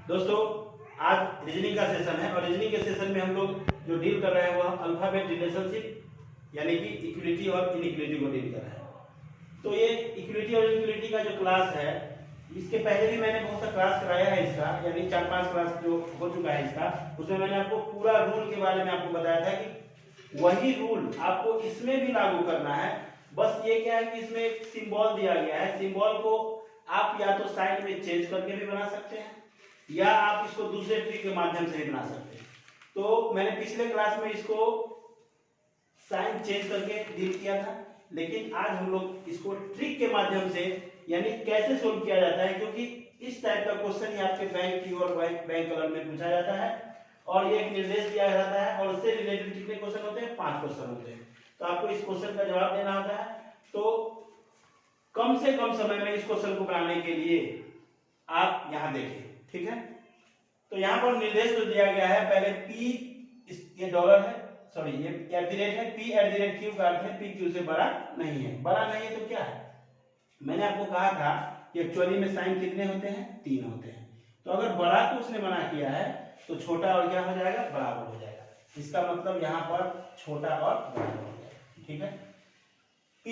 दोस्तों आज रीजनिंग का सेशन है और रीजनिंग के सेशन में हम लोग जो डील कर रहे हैं वह अल्फाबेट रिलेशनशिप यानी कि इक्विलिटी और इनइक्विलिटी को डील कर रहे हैं। तो ये इक्विलिटी और इनइक्विलिटी का जो क्लास है, इसके पहले भी मैंने बहुत सा क्लास कराया है इसका, यानी 4-5 क्लास जो हो चुका है इसका, उसमें मैंने आपको पूरा रूल के बारे में आपको बताया था कि वही रूल आपको इसमें भी लागू करना है। बस ये क्या है कि इसमें एक सिंबल दिया गया है, सिंबल को आप या तो साइड में चेंज करके भी बना सकते हैं या आप इसको दूसरे ट्रिक के माध्यम से भी बना सकते हैं। तो मैंने पिछले क्लास में इसको साइन चेंज करके डील किया था, लेकिन आज हम लोग इसको ट्रिक के माध्यम से यानी कैसे सोल्व किया जाता है, क्योंकि इस टाइप का क्वेश्चन ही आपके बैंक की और बैंक कलर में पूछा जाता है और ये एक निर्देश दिया जाता है और उससे रिलेटेड कितने क्वेश्चन होते हैं, 5 क्वेश्चन होते हैं। तो आपको इस क्वेश्चन का जवाब देना होता है। तो कम से कम समय में इस क्वेश्चन को बनाने के लिए आप यहां देखें, ठीक है। तो यहां पर निर्देश जो दिया गया है, पहले पी, ये डॉलर है, सॉरी ये @ है, पी @q का अर्थ है पी क्यू से बड़ा नहीं है। बड़ा नहीं है तो क्या है, मैंने आपको कहा था कि एक्चुअली में साइन कितने होते हैं, 3 होते हैं। तो अगर बड़ा को उसने मना किया है तो छोटा और क्या हो जाएगा, बराबर हो जाएगा। इसका मतलब यहाँ पर छोटा और बराबर हो जाएगा, ठीक है। P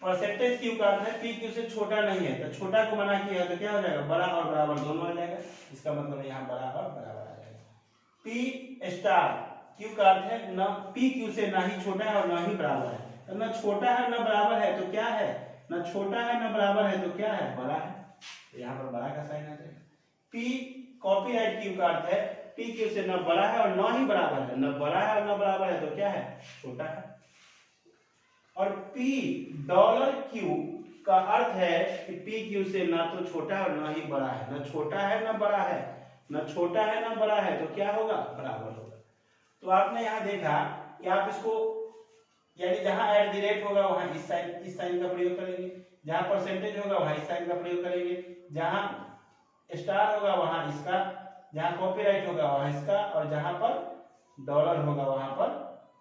परसेंटेज क्यू का अर्थ है पी क्यू से छोटा नहीं है, तो छोटा को मना किया है तो क्या हो जाएगा, बड़ा और बराबर दोनों आ जाएगा। इसका मतलब यहाँ बड़ा और बराबर आ जाएगा। P* क्यू का अर्थ है न पी क्यू से ना ही छोटा है और ना ही बराबर है, तो ना छोटा है ना बराबर है तो क्या है, ना छोटा है ना बराबर है तो क्या है, बड़ा है। तो यहाँ पर बड़ा का साइन आ जाएगा। P कॉपीराइट क्यू का अर्थ है पी क्यू से न बड़ा है और ना ही बराबर है, न बड़ा है और न बराबर है तो क्या है, छोटा है। और $Q का अर्थ है कि पी क्यू से ना तो छोटा है और ना ही बड़ा है, ना छोटा है ना बड़ा है, ना छोटा है ना बड़ा है तो क्या होगा, बराबर होगा। तो आपने यहाँ देखा कि आप इसको यानी जहां @ होगा वहां इस साइन का प्रयोग करेंगे, जहां परसेंटेज होगा वहां इस साइन का प्रयोग करेंगे, जहां स्टार होगा वहां इसका, जहां कॉपीराइट होगा वहां इसका, और जहां पर डॉलर होगा वहां पर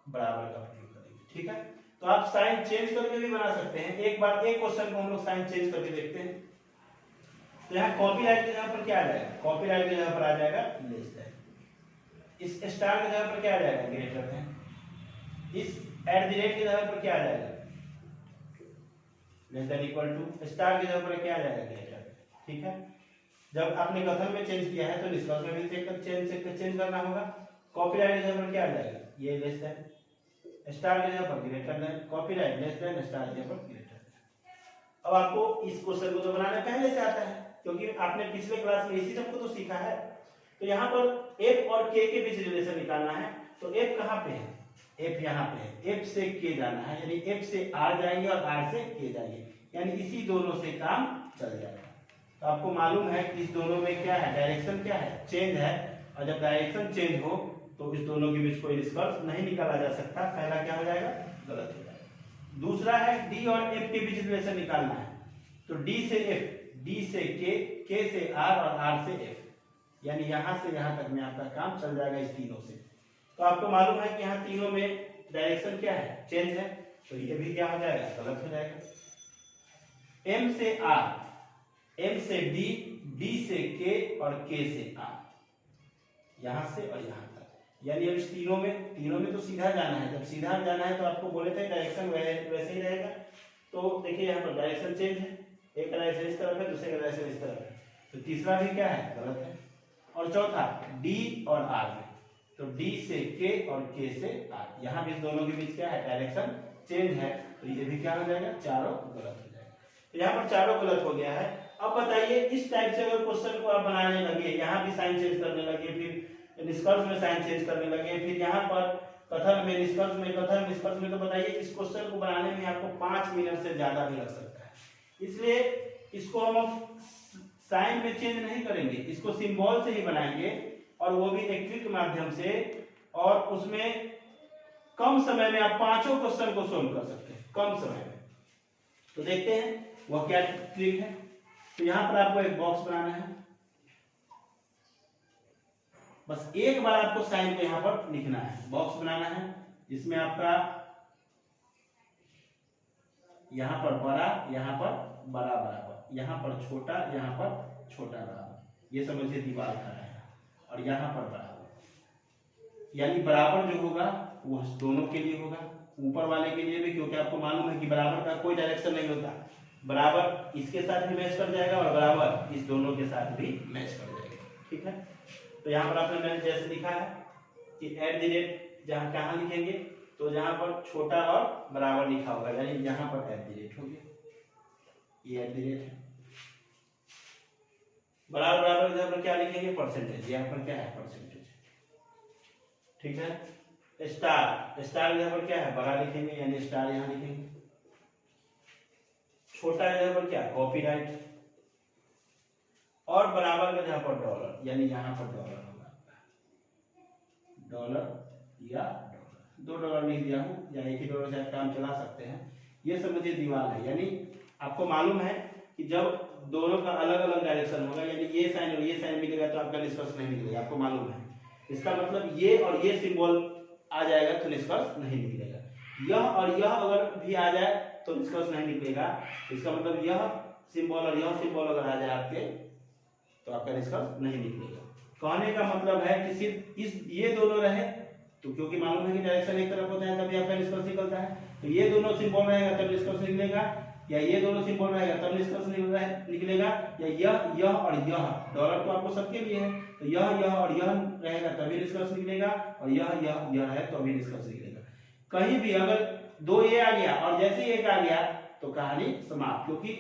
बराबर का प्रयोग करेंगे, ठीक है। तो आप साइन चेंज करके भी बना सकते हैं। एक बार एक क्वेश्चन को हम लोग साइन चेंज करके देखते हैं। तो यहाँ कॉपीराइट के जगह पर क्या आ जाएगा, कॉपीराइट की जगह पर आ जाएगा लेस देन। इस स्टार की जगह पर क्या आ जाएगा, ग्रेटर देन। इस @ की जगह पर क्या आ जाएगा, less than equal to. Star की जगह पर क्या आ जाएगा, ग्रेटर देन, ठीक है। जब आपने कथन में चेंज किया है तो निष्कर्ष में भी चेंज करना होगा। कॉपीराइट की जगह पर क्या आ जाएगा, ये लेस देन, स्टार की जगह पर greater than, copyright less than, star की जगह पर ग्रेटर देन। अब आपको इस क्वेश्चन को तो बनाना पहले से आता है, क्योंकि आपने पिछले क्लास में इसी सबको तो सीखा है। तो यहाँ पर F और K के बीच रिलेशन निकालना है। तो F कहाँ पे है, F यहाँ पे है, F से K जाना है, यानी F से R जाएंगे और R से K जाएंगे, यानी इसी दोनों से काम चल जाएगा। तो आपको मालूम है कि इस दोनों में क्या है, डायरेक्शन क्या है, चेंज है। और जब डायरेक्शन चेंज हो तो इस दोनों के बीच कोई निष्कर्ष नहीं निकाला जा सकता। पहला क्या हो जाएगा, गलत हो जाएगा। दूसरा है D और F के बीच रिलेशन निकालना है। तो D से F, D से K से R और R से F, यानी यहां से यहां तक में आपका काम चल जाएगा इस तीनों से। तो आपको मालूम है कि यहाँ तीनों में डायरेक्शन क्या है, चेंज है, तो ये भी क्या हो जाएगा, गलत हो जाएगा। M से R, M से D, D से K और K से R, यहां से और यहां तक, यानी अब इस तीनों में तो सीधा जाना है। जब सीधा जाना है तो आपको बोले थे डायरेक्शन वैसे ही रहेगा। तो देखिए यहाँ पर डायरेक्शन चेंज है, एक का डायरेक्शन इस तरफ है, दूसरे का डायरेक्शन इस तरफ है, तो तीसरा भी क्या है, गलत है। और चौथा D और R में, तो D से K और K से R, यहाँ भी इस दोनों के बीच क्या है, डायरेक्शन चेंज है, तो ये भी क्या हो जाएगा, चारों गलत हो जाएगा। तो यहाँ पर चारों गलत हो गया है। अब बताइए इस टाइप से अगर क्वेश्चन को आप बनाने लगे, यहाँ भी साइन चेंज करने लगे, फिर निष्कर्ष में साइन चेंज करने लगे, फिर यहाँ पर कथन में, निष्कर्ष में, कथन निष्कर्ष में, तो बताइए इस क्वेश्चन को बनाने में आपको 5 मिनट से ज्यादा भी लग सकता है। इसलिए इसको हम साइन में चेंज नहीं करेंगे, इसको सिंबल से ही बनाएंगे, और वो भी एक ट्रिक के माध्यम से, और उसमें कम समय में आप 5 क्वेश्चन को सोल्व कर सकते हैं, कम समय में। तो देखते हैं वह क्या ट्रिक है। तो यहां पर आपको एक बॉक्स बनाना है, बस एक बार आपको साइन को यहां पर लिखना है, बॉक्स बनाना है जिसमें आपका यहां पर बड़ा, यहां पर बड़ा बराबर, यहां पर छोटा, यहां पर छोटा बराबर, ये समझिए दीवार खड़ा है। और यहाँ पर बराबर, यानी बराबर जो होगा वो दोनों के लिए होगा, ऊपर वाले के लिए भी, क्योंकि आपको मालूम है कि बराबर का कोई डायरेक्शन नहीं होता, बराबर इसके साथ भी मैच कर जाएगा और बराबर इस दोनों के साथ भी मैच कर जाएगा। ठीक है, तो यहाँ पर आपने मैंने जैसे लिखा है कि एट द रेट जहाँ कहाँ लिखेंगे, तो जहाँ पर छोटा और बराबर लिखा होगा, यानी यहाँ पर एट द रेट हो गया, ये एट द रेट है। बराबर बराबर जहाँ पर क्या लिखेंगे, परसेंटेज, यहाँ पर क्या है, परसेंटेज। ठीक है, स्टार, स्टार यहाँ पर क्या है, बड़ा लिखेंगे, यानी स्टार यहाँ लिखेंगे। छोटा यहाँ पर क्या, कॉपीराइट, और बराबर में जहाँ पर डॉलर, यानी यहाँ पर डॉलर होगा, डॉलर या डॉलर, $2 लिख दिया हूँ, या एक ही डॉलर से आप काम चला सकते हैं। ये समझिए दीवार है, यानी आपको मालूम है कि जब दोनों का अलग अलग डायरेक्शन होगा, यानी ये साइन और ये साइन मिलेगा तो आपका निष्कर्ष नहीं निकलेगा, आपको मालूम है। इसका मतलब ये और ये सिंबल आ जाएगा तो निष्कर्ष नहीं निकलेगा, यह और यह अगर भी आ जाए तो निष्कर्ष नहीं निकलेगा। इसका मतलब यह सिंबल और यह सिंबल अगर आ जाए आपके, तो आपका निष्कर्ष नहीं निकलेगा। कहने का मतलब है कि सिर्फ इस ये दोनों रहे तो, क्योंकि मालूम है कि डायरेक्शन एक तरफ होता है तभी आपका निष्कर्ष निकलता है, तो ये दोनों सिंबल रहेगा तब निष्कर्ष निकलेगा, या ये दोनों सिंबल रहेगा तब निष्कर्ष निकलेगा, या यह और यह, डॉलर तो आपको सबके लिए है, तो यह और यह रहेगा तभी निष्कर्ष निकलेगा, और यह है तो अभी निष्कर्ष निकलेगा। कहीं भी अगर दो ये आ गया और जैसे ही एक आ गया तो कहानी समाप्त, क्योंकि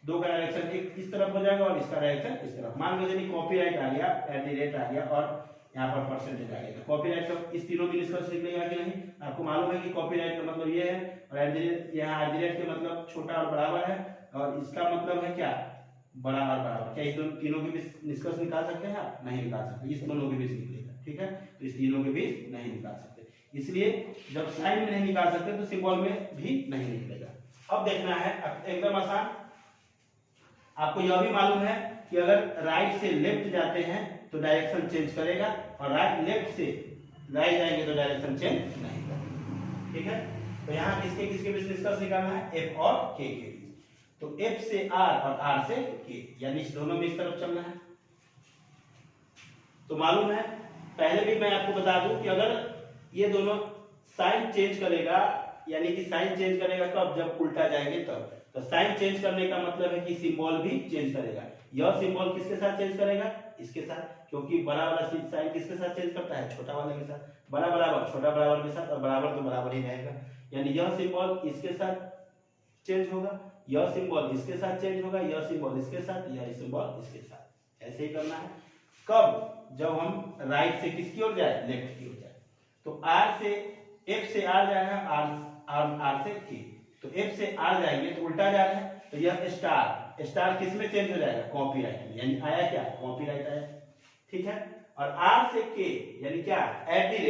दो का डायरेक्शन एक इस तरफ हो जाएगा और इसका डायरेक्शन इस तरफ। मान लो चलिए कॉपीराइट आ गया, एट द रेट आ गया और यहाँ पर परसेंटेज आ गया, कॉपीराइट का इस तीनों में निष्कर्ष निकलेगा कि नहीं। आपको मालूम है कि कॉपीराइट का मतलब ये है, और एट द रेट, यहाँ एट द रेट के मतलब छोटा और बराबर है, और इसका मतलब है क्या, बड़ा और बराबर। क्या इस तीनों के बीच निष्कर्ष निकाल सकते हैं आप? नहीं निकाल सकते, इस दोनों के बीच निकलेगा। ठीक है, तो इस तीनों के बीच नहीं निकाल सकते, इसलिए जब साइन में नहीं निकाल सकते तो सिंबल में भी नहीं निकलेगा। अब देखना है एकदम आसान, आपको यह भी मालूम है कि अगर राइट से लेफ्ट जाते हैं तो डायरेक्शन चेंज करेगा, और लेफ्ट से राइट जाएंगे तो डायरेक्शन चेंज नहीं करेगा। ठीक है, तो यहाँ किसके किसके बीच निष्कर्ष निकालना है, एफ और के बीच। तो एफ से आर और आर से के, यानी इस दोनों में इस तरफ चलना है। तो मालूम है, पहले भी मैं आपको बता दूं कि अगर ये दोनों साइन चेंज करेगा, यानी कि साइन चेंज करेगा कब, जब उल्टा जाएंगे तब। तो साइन चेंज करने का मतलब है कि सिंबल भी चेंज करेगा। यह सिंबल किसके साथ चेंज करेगा, इसके साथ, क्योंकि बड़ा वाला साइन किसके साथ चेंज करता है, छोटा वाले के साथ। बड़ा बराबर छोटा बराबर के साथ, और बराबर तो बराबर ही रहेगा, यानी यह सिंबल इसके साथ चेंज होगा, यह सिंबल इसके साथ चेंज होगा, यह सिंबल इसके साथ, यह सिंबल इसके साथ। ऐसे ही करना है। कब, जब हम राइट से किसकी ओर जाए, लेफ्ट की ओर जाए। तो आर से एफ से आर जाएगा, आर से के, तो एफ से आर जाएंगे तो उल्टा जा रहा है, तो यह स्टार, स्टार किस में चेंज हो जाएगा, कॉपीराइट में, यानी आया क्या, कॉपीराइट आया। ठीक है, और आर से के यानी क्या, एट द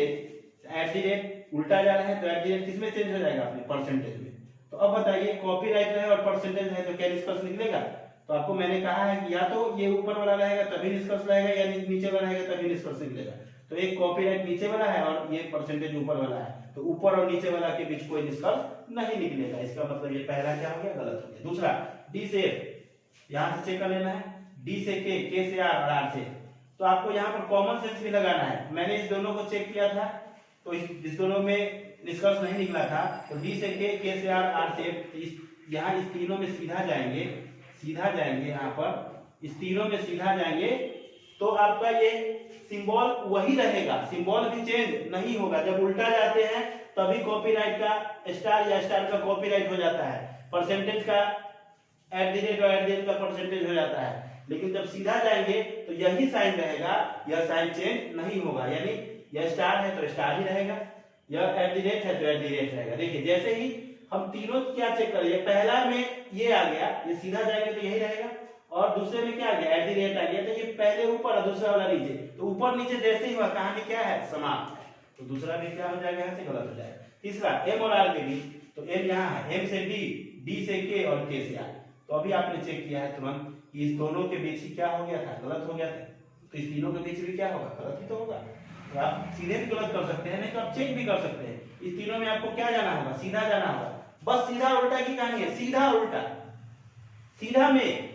रेट उल्टा जा रहा है, तो एट द रेट किस में चेंज हो जाएगा, अपने परसेंटेज में। तो अब बताइए, कॉपीराइट रहे और परसेंटेज है तो क्या निष्कर्ष निकलेगा। तो आपको मैंने कहा है कि या तो ये ऊपर वाला रहेगा तभी निष्कर्ष रहेगा, या नीचे वाला रहेगा तभी निष्कर्ष निकलेगा। तो एक कॉपीराइट नीचे वाला है और ये परसेंटेज ऊपर वाला है, तो ऊपर और नीचे वाला के बीच कोई निष्कर्ष नहीं निकलेगा। इसका मतलब ये पहला क्या हो गया, गलत हो गया। दूसरा, डी से एफ, यहां से चेक कर लेना है, डी से के से आर और आर से। तो आपको यहाँ पर कॉमन सेंस भी लगाना है। मैंने इस दोनों को चेक किया था, तो इस दोनों में निष्कर्ष नहीं निकला था, तो डी से के से आर से एफ, यहाँ इस तीनों में सीधा जाएंगे, यहाँ पर इस तीनों में सीधा जाएंगे, तो आपका ये सिंबल वही रहेगा, सिंबल भी चेंज नहीं होगा। जब उल्टा जाते हैं तभी कॉपीराइट का स्टार या स्टार का कॉपीराइट हो जाता है, परसेंटेज का एट द रेट और एट द रेट का परसेंटेज हो जाता है। लेकिन जब सीधा जाएंगे तो यही साइन रहेगा, यह साइन चेंज नहीं होगा, यानी यह स्टार है तो स्टार ही रहेगा, यह एट द रेट है तो एट द रेट रहेगा। देखिए, जैसे ही हम तीनों क्या चेक करेंगे, पहला में ये आ गया, ये सीधा जाएंगे तो यही रहेगा, और दूसरे में क्या आ गया, एट द रेट आ गया, तो ये पहले ऊपर और दूसरा वाला नीचे, तो ऊपर नीचे जैसे ही हुआ कहानी क्या है, समाप्त है। तो दूसरा भी क्या हो जाएगा, यहाँ से गलत हो जाएगा। तीसरा, एम और आर के बीच, तो एम यहाँ है, एम से डी, डी से के और के से आर। तो अभी आपने चेक किया है तुरंत कि इस दोनों के बीच ही क्या हो गया था, गलत हो गया था, तो इस तीनों के बीच भी क्या होगा, गलत ही तो होगा। तो आप सीधे भी गलत कर सकते हैं, नहीं तो आप चेक भी कर सकते हैं। इस तीनों में आपको क्या जाना होगा, सीधा जाना होगा, बस सीधा उल्टा की कहानी है, सीधा उल्टा। सीधा में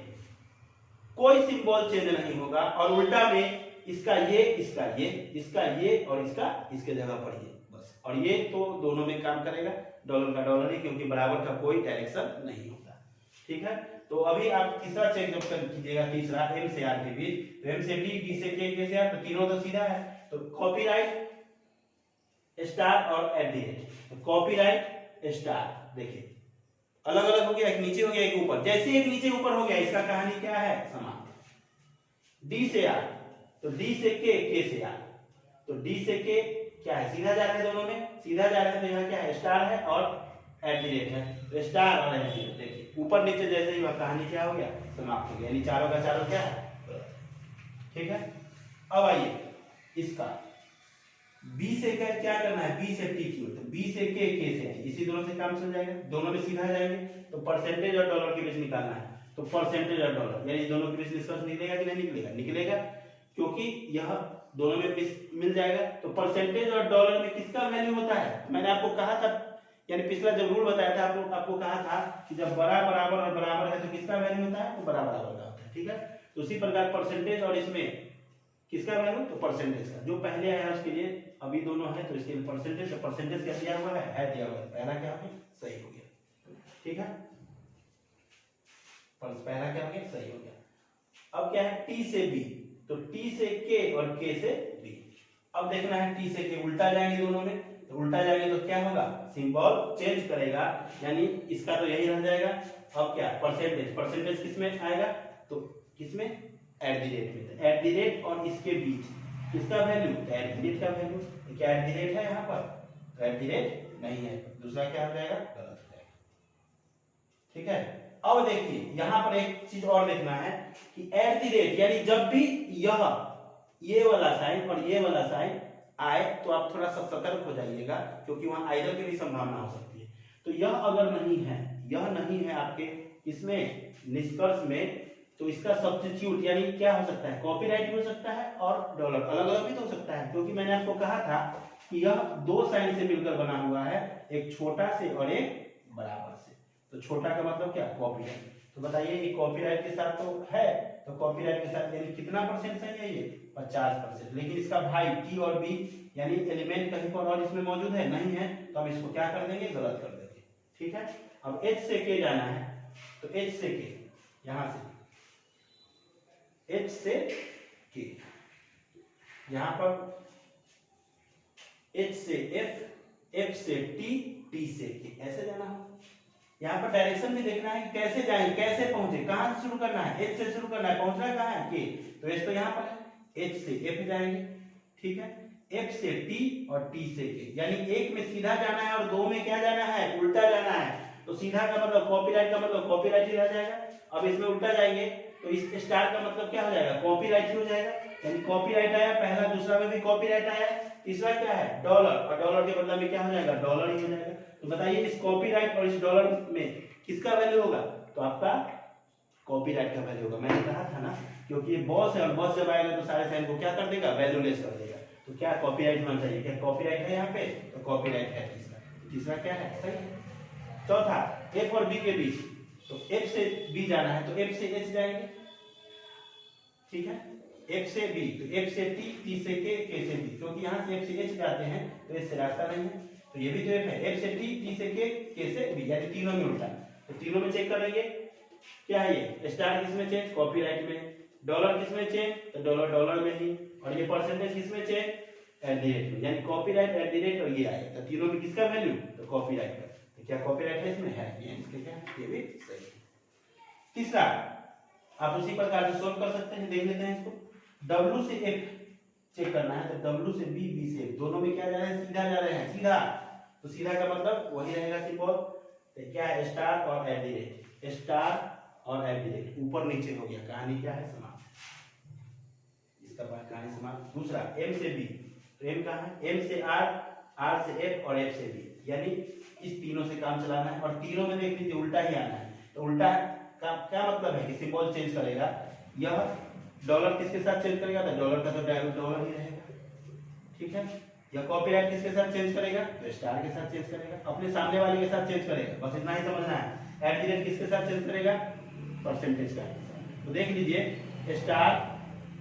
कोई सिंबल चेंज नहीं होगा और उल्टा में इसका ये, इसका ये, इसका ये और इसका इसके जगह पर ये, बस। और ये तो दोनों में काम करेगा, डॉलर का डॉलर ही, क्योंकि बराबर का कोई डायरेक्शन नहीं होता। ठीक है, तो अभी आप तीसरा चेक जब कर कीजिएगा, तीसरा एम से आर के बीच, तो एम से डी, डी से के, के से आर, तो तीनों तो सीधा है। तो कॉपीराइट स्टार और एट दी रेट, तो कॉपीराइट स्टार देखिए अलग अलग हो गया, एक नीचे हो गया एक ऊपर। जैसे एक नीचे ऊपर हो गया, इसका कहानी क्या है, समाप्त। डी से आर, तो डी से के से आर, तो डी से के क्या है, सीधा जा रहे हैं, दोनों में सीधा जा रहे हैं, तो यहाँ क्या है, स्टार है और एट दी रेट है, तो स्टार और एट दी रेट। देखिए ऊपर नीचे जैसे ही वह कहानी क्या हो गया, समाप्त हो गया, यानी चारों का चारों क्या है। ठीक है, अब आइए इसका बी से क्या करना है, बी से टी क्यू, तो बी से के से टी, इसी दोनों से काम चल जाएगा, दोनों में सीधा जाएंगे। तो परसेंटेज और डॉलर के बीच निकालना है, तो परसेंटेज और डॉलर यानी दोनों के बीच निष्कर्ष निकलेगा कि नहीं निकलेगा, निकलेगा, क्योंकि यह दोनों में मिल जाएगा। तो परसेंटेज और डॉलर में किसका वैल्यू होता है, मैंने आपको कहा था, यानी पिछला जब रूल बताया था आपको कहा था कि जब बड़ा बराबर और बराबर है तो किसका वैल्यू होता है, तो बड़ा बराबर का होता है। ठीक है, तो उसी प्रकार परसेंटेज और इसमें किसका वैल्यू, तो परसेंटेज का, जो पहले आया उसके लिए अभी दोनों है, तो इसके लिए परसेंटेज, परसेंटेज क्या दिया हुआ है दिया हुआ है, पहला क्या हो गया, सही हो गया। ठीक है, पहला क्या हो गया, सही हो गया। अब क्या है, टी से बी, तो टी से के और के से बी। अब देखना है टी से के उल्टा जाएंगे दोनों में, तो उल्टा जाएंगे तो क्या होगा, सिंबल चेंज करेगा, यानी इसका तो यही रह जाएगा। अब क्या, परसेंटेज, परसेंटेज किसमें आएगा, तो किसमें, एट दी रेट में, एट दी रेट और इसके बीच किसका वैल्यू, एट दी रेट का वैल्यू। क्या एट दी रेट है यहाँ पर, तो एट दी रेट नहीं है, दूसरा क्या हो जाएगा, गलत हो जाएगा। ठीक है, अब देखिए यहाँ पर एक चीज और देखना है कि एट दी रेट, यानी जब भी ये वाला साइन और ये वाला साइन आए तो आप थोड़ा सा सतर्क हो जाइएगा, क्योंकि वहां आइदर की भी संभावना हो सकती है। तो यह अगर नहीं है, यह नहीं है आपके इसमें निष्कर्ष में, तो इसका सब्स्टिट्यूट यानी क्या हो सकता है, कॉपीराइट भी हो सकता है और डॉलर अलग अलग भी तो हो सकता है, क्योंकि मैंने आपको कहा था कि यह दो साइन से मिलकर बना हुआ है, एक छोटा से और एक बराबर से। तो छोटा का मतलब क्या, कॉपीराइट। तो बताइए ये कॉपीराइट के साथ तो है, तो कॉपीराइट के साथ यानी कितना परसेंट सही है, ये 50%। लेकिन इसका भाई टी और बी यानी एलिमेंट कहीं पर और इसमें मौजूद है, नहीं है, तो हम इसको क्या कर देंगे, गलत कर देंगे। ठीक है, अब एच से के जाना है, तो एच से के, यहां से एच से के, यहां पर एच से एफ, एफ से टी, टी से के, ऐसे जाना है। यहाँ पर डायरेक्शन भी देखना है कि कैसे जाएंगे, कैसे पहुंचे, कहां से शुरू करना है, एच से शुरू करना है, पहुंचना कहां है, के, तो एच तो यहाँ पर है, एच से एफ जाएंगे। ठीक है, एफ से टी और टी से के, यानी एक में सीधा जाना है और दो में क्या जाना है, उल्टा जाना है। तो सीधा का मतलब कॉपीराइट, का मतलब कॉपीराइट ही रह जाएगा। अब इसमें उल्टा जाएंगे तो इस स्टार का मतलब क्या हो जाएगा, कॉपीराइट ही हो जाएगा, यानी कॉपीराइट आया पहला, दूसरा में भी कॉपीराइट आया, तीसरा क्या है, डॉलर, और डॉलर के बदले में क्या हो जाएगा, डॉलर ही हो जाएगा। तो बताइए इस कॉपीराइट और इस डॉलर में किसका वैल्यू होगा, तो आपका कॉपीराइट का वैल्यू होगा। मैंने कहा था ना, क्योंकि ये बॉस है और बॉस जब आएगा तो सारे साइन को क्या कर देगा, वैल्यूलेस कर देगा। तो क्या कॉपीराइट होना चाहिए, क्या कॉपीराइट है यहाँ पे, तो कॉपीराइट है तीसरा, तीसरा क्या है, सही। चौथा एफ और बी के बीच, तो एफ से बी जाना है तो एफ से एच जाएंगे। ठीक है, एफ से बी, तो एफ से टी, टी से के से बी, क्योंकि यहाँ से एफ से एच जाते हैं तो एच से रास्ता नहीं है, तो ये भी तो एफ है, एफ से टी, टी से के से बी, यानी तीनों में उल्टा। तो तीनों में चेक करेंगे क्या है, ये स्टार किसमें चेंज, कॉपीराइट में, डॉलर किसमें चेंज, तो डॉलर डॉलर में ही, और ये परसेंटेज किसमें चेंज, एट दी रेट में, यानी कॉपीराइट, एट दी रेट और ये आएगा। तो तीनों में किसका वैल्यू, तो कॉपीराइट का। तो क्या कॉपीराइट है इसमें, है, ये इसके क्या, ये भी सही है। तीसरा आप उसी प्रकार से सोल्व कर सकते हैं, देख लेते हैं इसको। W से F चेक करना है, तो W से B, B से F, दोनों में क्या जा रहे हैं, सीधा जा रहे हैं, सीधा। तो सीधा का मतलब वही रहेगा सिंबल, तो क्या है, स्टार और एट दी रेट, स्टार और एट दी रेट, ऊपर नीचे हो गया, कहानी क्या है, समाप्त, इसका कहानी समाप्त। दूसरा M से B, तो M कहाँ है, M से R, R से F और F से B, यानी इस तीनों से काम चलाना है, और तीनों में देख लीजिए उल्टा ही आना है। तो उल्टा का क्या मतलब है कि सिंबल चेंज करेगा, यह डॉलर किसके साथ चेंज करेगा, तो डॉलर का तो डायरेक्ट डॉलर ही रहेगा। ठीक है, या कॉपीराइट किसके साथ चेंज करेगा, तो स्टार के साथ चेंज करेगा, अपने सामने वाले के साथ चेंज करेगा, बस इतना ही समझना है। एट दी रेट किसके साथ चेंज करेगा, परसेंटेज का। तो देख लीजिए स्टार,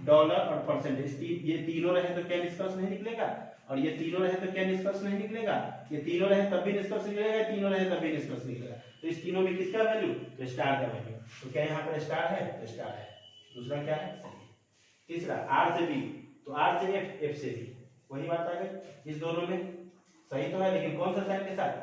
डॉलर और परसेंटेज, ये तीनों रहे तो क्या निष्कर्ष नहीं निकलेगा, और ये तीनों रहे तो क्या निष्कर्ष नहीं निकलेगा, ये तीनों रहे तब भी निष्कर्ष निकलेगा, तीनों रहे तब भी निष्कर्ष निकलेगा। तो इस तीनों में किसका वैल्यू, तो स्टार का वैल्यू। तो क्या यहाँ पर स्टार है, तो स्टार है। दूसरा क्या है, सही। तीसरा आर से बी, तो आर से एफ, एफ से बी, वही बात आ गई। इस दोनों में सही तो है, लेकिन कौन सा साइन के साथ,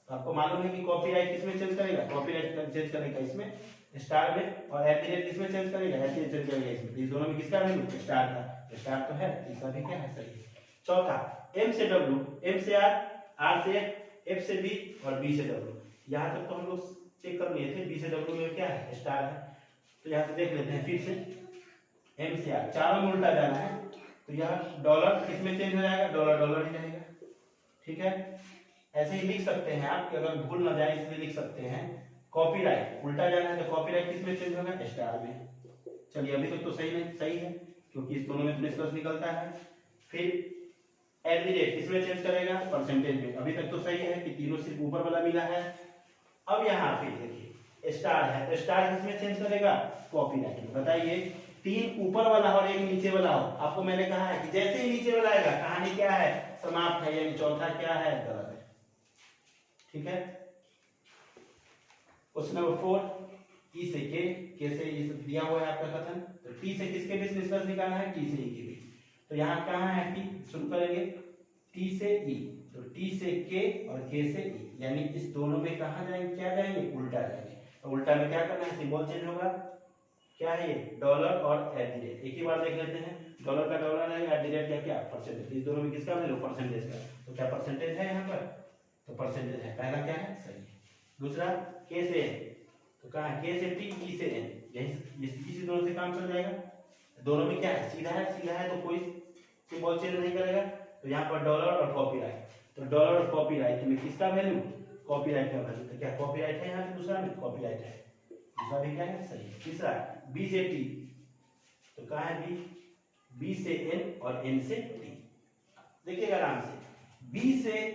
तो आपको मालूम है कि कॉपीराइट किसमें चेंज करेगा, कॉपीराइट चेंज करेगा इसमें स्टार में, और एफिलिएट किसमें चेंज करेगा, एफिलिएट चेंज करेगा इसमें। इस दोनों में किसका वैल्यू, स्टार का, तो स्टार तो है, तीसरा भी क्या है, सही। चौथा एम से डब्ल्यू, एम से आर से एफ से बी और बी से डब्ल्यू। यहाँ तक तो हम लोग चेक कर लिए थे, बी से डब्ल्यू में क्या है, स्टार है। तो यहाँ से देख लेते हैं फिर से, एम से आर, चारों में उल्टा जाना है, तो यहाँ डॉलर किसमें चेंज हो जाएगा, डॉलर डॉलर ही रहेगा, ठीक है। ऐसे ही लिख सकते हैं आप, अगर भूल न जाए इसलिए लिख सकते हैं। कॉपीराइट उल्टा जाना है तो कॉपीराइट किसमें चेंज होगा, स्टार में। चलिए अभी तक तो सही नहीं, सही है, क्योंकि इस दोनों में निष्कर्ष निकलता है। फिर एट द रेट किसमें चेंज करेगा, परसेंटेज में। अभी तक तो सही है कि तीनों सिर्फ ऊपर वाला मिला है। अब यहाँ फिर देखिए स्टार है, तो स्टार किसमें चेंज करेगा, कॉपीराइट में। बताइए, तीन ऊपर वाला और एक नीचे वाला हो, आपको मैंने कहा है कि जैसे ही नीचे वाला आएगा कहानी क्या है, समाप्त है, यानी चौथा क्या है, गलत है, ठीक है। क्वेश्चन नंबर 4, ई से के से ई से दिया हुआ है आपका कथन, तो टी से किसके बीच निष्कर्ष निकालना है, टी से ई के बीच। तो यहाँ कहाँ है टी, शुरू करेंगे टी से ई, तो टी से के और के से ई, यानी इस दोनों में कहाँ जाएंगे, क्या जाएंगे, उल्टा जाएंगे। तो उल्टा में क्या करना है, सिंबल चेंज होगा, क्या है ये, डॉलर और एट द रेट। एक ही बार देख लेते हैं, डॉलर का डॉलर है, एट द रेट का क्या, परसेंटेज। इस दोनों में किसका वैल्यू, परसेंटेज का। तो क्या परसेंटेज है यहाँ पर, तो परसेंटेज है, पहला क्या है, सही। दूसरा के से एन, तो कहाँ है, के से टी, ई से एन, यही इसी दोनों से काम चल जाएगा। दोनों में क्या है, सीधा है, सीधा है तो कोई सिंबल चेंज नहीं करेगा। तो यहाँ पर डॉलर और कॉपीराइट, तो डॉलर और कॉपीराइट में किसका वैल्यू, कॉपीराइट का वैल्यू। तो क्या कॉपीराइट है यहाँ पे, दूसरा में कॉपीराइट है, दूसरा भी क्या है, सही। तीसरा बी से टी, तो कहाँ है बी, बी से एन और एन से टी। देखिएगा आराम से, बी से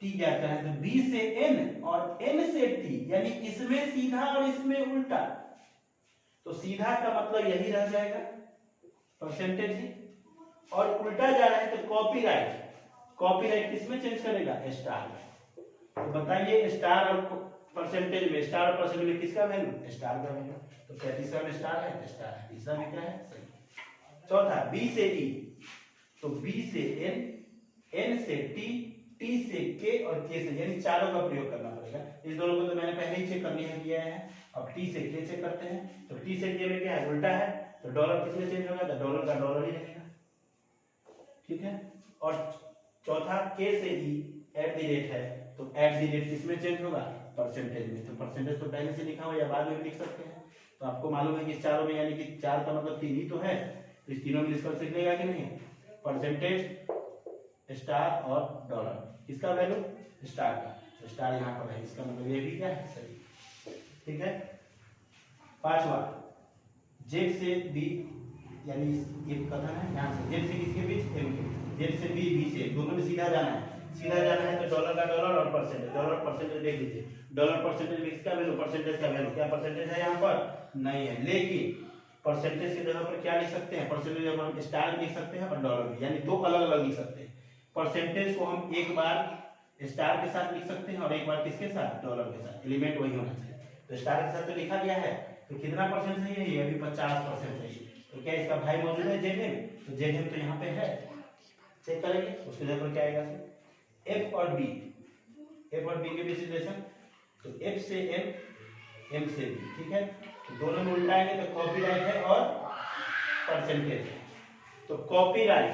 टी जाता है तो बी से एन और एन से टी, यानी इसमें सीधा और इसमें उल्टा। तो सीधा का मतलब यही रह जाएगा, परसेंटेज ही, और उल्टा जा रहा है तो कॉपीराइट, कॉपीराइट किसमें चेंज करेगा, स्टार में। तो बताइए स्टार और परसेंटेज में, स्टार और परसेंटेज में किसका वैल्यू, स्टार का वैल्यू। तो क्या तीसरा में स्टार है, स्टार है, तीसरा में क्या है, सही। चौथा बी से ई, तो बी से एन, एन से टी, टी से के और के से, यानी चारों का प्रयोग करना पड़ेगा। इस दोनों को तो मैंने पहले ही चेक कर लिया है। अब टी से के चेक करते हैं, तो टी से के में क्या है, उल्टा है, तो डॉलर किसमें चेंज होगा, तो डॉलर का डॉलर ही रहेगा, ठीक है। और चौथा के से ई एट द रेट है, तो एट द रेट किसमें चेंज होगा, परसेंटेज में। तो परसेंटेज तो पहले से लिखा हुआ या बाद में भी लिख सकते हैं। तो आपको मालूम है कि इस चारों में, यानी कि चार का मतलब तीन ही तो है, तो इस तीनों में निष्कर्ष निकलेगा कि नहीं, परसेंटेज, स्टार और डॉलर। किसका वैल्यू, स्टार का, तो स्टार यहाँ पर है, इसका मतलब ये भी क्या है, सही, ठीक है। पांचवा जेड से बी, यानी ये कथन है, यहाँ से जेड से किसके बीच, एम के, जेड से बी, बी से, दोनों में सीधा जाना है, सीधा जाना है तो डॉलर का डॉलर और परसेंटेज, डॉलर परसेंटेज देख लीजिए, डॉलर परसेंटेज में किसका वैल्यू, परसेंटेज का वैल्यू। क्या परसेंटेज है यहाँ पर, नहीं है, लेकिन परसेंटेज की जगह पर क्या लिख सकते हैं, परसेंटेज जगह हम स्टार लिख सकते हैं और डॉलर भी, यानी दो अलग अलग लिख सकते हैं। परसेंटेज को हम एक बार स्टार के साथ लिख सकते हैं और एक बार किसके साथ, डॉलर के साथ, एलिमेंट वही होना चाहिए। तो स्टार के साथ तो लिखा गया है, तो कितना परसेंट सही है, ये अभी 50% सही है। तो क्या इसका भाई मौजूद है जेड, तो जेड तो यहाँ पे है, चेक करेंगे, उसके जगह पर क्या आएगा, एफ और बी, एफ और बी के बीच रिलेशन, तो एफ से एम, एम से बी, ठीक है। तो दोनों में उल्टाएंगे तो कॉपीराइट है और परसेंटेज है। तो कॉपीराइट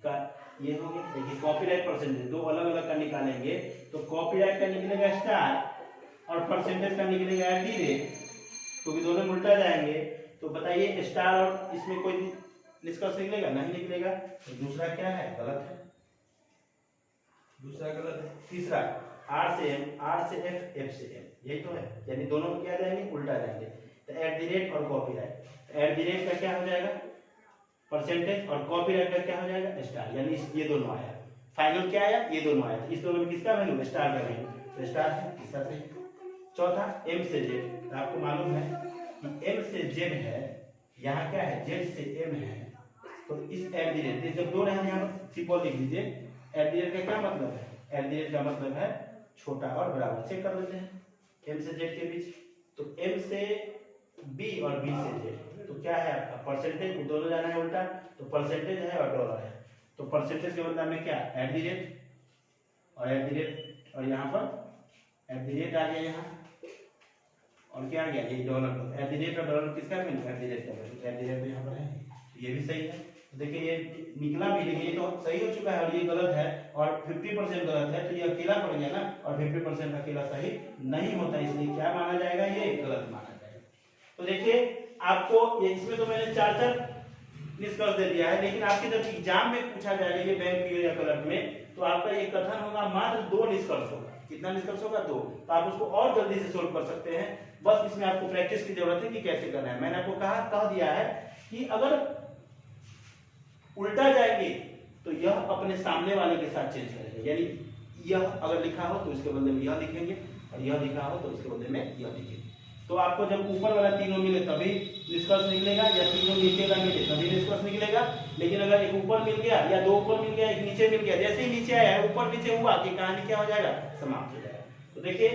का ये हो गया, देखिए कॉपीराइट परसेंटेज दो अलग अलग का निकालेंगे, तो कॉपीराइट का निकलेगा स्टार और परसेंटेज का निकलेगा एट द रेट, क्योंकि दोनों में उल्टा जाएंगे। तो बताइए स्टार और इसमें कोई निष्कर्ष निकलेगा, नहीं निकलेगा। तो दूसरा क्या है, गलत है, दूसरा गलत है। तीसरा आर से एम, आर से एफ, एफ से एम, यही तो है, यानी दोनों में क्या जाएंगे, उल्टा जाएंगे। तो एट द रेट और कॉपीराइट, एट द रेट का क्या हो जाएगा, परसेंटेज, और कॉपीराइट का क्या हो जाएगा, स्टार, यानी ये दोनों आया। फाइनल क्या आया, ये दोनों आया। तो इस दोनों में किसका वैल्यू, स्टार का वैल्यू, तो स्टार है, तीसरा सही। चौथा एम से जेड, तो आपको मालूम है कि एम से जेड है, यहाँ क्या है, जेड से एम है, तो इस एट दी रेट, जब दो रहे यहाँ पर सिंबल लिख दीजिए। एट दी रेट का क्या मतलब है, एट दी रेट का मतलब है छोटा और बराबर। चेक कर लेते हैं एम से जेड के बीच, तो एम से बी और बी से जेड, तो क्या है आपका परसेंटेज, दोनों जाना है उल्टा, तो परसेंटेज है और डॉलर है, तो परसेंटेज के मतलब में क्या एट दी रेट और एट दी रेट, और यहाँ पर एट दी रेट आ गया यहाँ, और क्या आ गया ये डॉलर। एट दी रेट और डॉलर किसका वैल्यू, एट दी रेट का वैल्यू, एट दी रेट यहाँ पर है, ये भी सही है। देखिए ये निकला भी, लेकिन ये तो सही हो चुका है और ये गलत है, और 50% गलत है, तो ये अकेला पड़ गया ना, और 50% अकेला सही नहीं होता, इसलिए क्या माना जाएगा, ये गलत माना जाएगा। तो देखिए आपको ये इसमें तो मैंने 4 निष्कर्ष दे दिया है, लेकिन आपके जब एग्जाम में पूछा जाएगा ये बैंक पीरियड या क्लर्क में, तो आपका ये कथन होगा मात्र 2 निष्कर्ष होगा। कितना निष्कर्ष होगा, 2। तो आप उसको और जल्दी से सोल्व कर सकते हैं, बस इसमें आपको प्रैक्टिस की जरूरत है कि कैसे करना है। मैंने आपको कह दिया है कि अगर उल्टा जाएंगे तो यह अपने सामने वाले के साथ चेंज करेगा, यानी यह अगर लिखा हो तो इसके बदले में यह लिखेंगे, और यह लिखा हो तो इसके बदले में यह लिखेंगे। तो आपको जब ऊपर वाला तीनों मिले तभी निष्कर्ष निकलेगा, या तीनों नीचे का मिले तभी निष्कर्ष निकलेगा। लेकिन अगर एक ऊपर मिल गया या 2 ऊपर मिल गया, एक नीचे मिल गया, जैसे ही नीचे आया ऊपर नीचे हुआ कि कहानी क्या हो जाएगा, समाप्त हो जाएगा। तो देखिए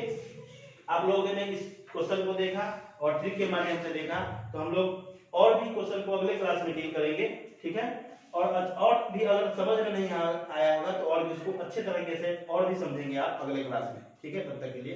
आप लोगों ने इस क्वेश्चन को देखा और ट्रिक के माध्यम से देखा, तो हम लोग और भी क्वेश्चन को अगले क्लास में डील करेंगे, ठीक है। और भी अगर समझ में नहीं आया होगा तो और भी उसको अच्छे तरीके से और भी समझेंगे आप अगले क्लास में, ठीक है। तब तक के लिए